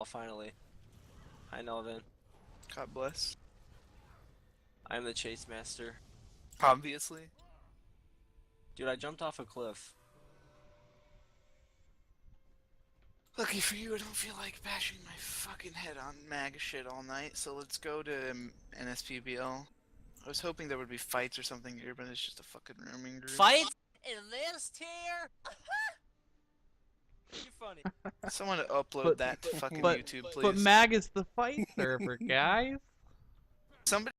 finally. Hi, Nelvin. God bless. I'm the chase master. Obviously. Dude, I jumped off a cliff. Lucky for you, I don't feel like bashing my fucking head on MAGA shit all night, so let's go to NSPBL. I was hoping there would be fights or something here, but it's just a fucking rooming group. Fight in this tier? You're funny. Someone upload But- that to fucking but- YouTube, please. But MAG is the fight server, guys. Somebody